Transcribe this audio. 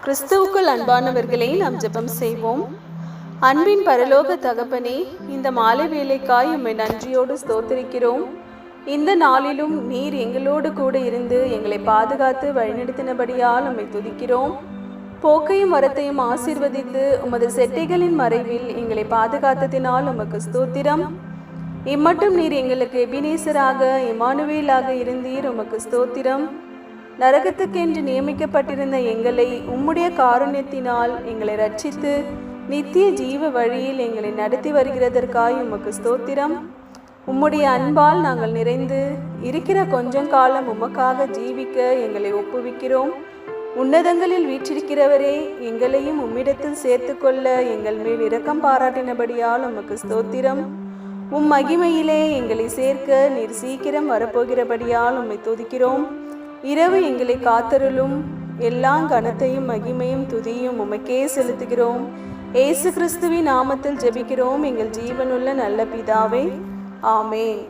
கிறிஸ்துவுக்குள் அன்பானவர்களே, நாம் ஜெபம் செய்வோம். அன்பின் பரலோக தகப்பனே, இந்த மாலை வேளைக்காய் உம்மை நன்றியோடு ஸ்தோத்திரிக்கிறோம். இந்த நாளிலும் நீர் எங்களோடு கூட இருந்து எங்களை பாதுகாத்து வழிநடத்தினபடியால் உம்மை துதிக்கிறோம். போக்கையும் வரத்தையும் ஆசீர்வதித்து உமது செட்டைகளின் மறைவில் எங்களை பாதுகாத்ததினால் உமக்கு ஸ்தோத்திரம். இம்மட்டும் நீர் எங்களுக்கு எபினேசராக இம்மானுவேலாக இருந்தீர், உமக்கு ஸ்தோத்திரம். நரகத்துக்கென்று நியமிக்கப்பட்டிருந்த எங்களை உம்முடைய காருண்யத்தினால் எங்களை ரட்சித்து நித்திய ஜீவ வழியில் எங்களை நடத்தி வருகிறதற்காய் உமக்கு ஸ்தோத்திரம். உம்முடைய அன்பால் நாங்கள் நிறைந்து இருக்கிற கொஞ்சம் காலம் உமக்காக ஜீவிக்க எங்களை ஒப்புவிக்கிறோம். உன்னதங்களில் வீற்றிருக்கிறவரே, எங்களையும் உம்மிடத்தில் சேர்த்து கொள்ள எங்கள் மேல் இரக்கம் பாராட்டினபடியால் உமக்கு ஸ்தோத்திரம். உம் மகிமையிலே எங்களை சேர்க்க நீர் சீக்கிரம் வரப்போகிறபடியால் உம்மை துதிக்கிறோம். இரவு எங்களை காத்தருளும். எல்லா கனத்தையும் மகிமையும் துதியும் உமக்கே செலுத்துகிறோம். இயேசு கிறிஸ்துவின் நாமத்தில் ஜெபிக்கிறோம் எங்கள் ஜீவனுள்ள நல்ல பிதாவே, ஆமென்.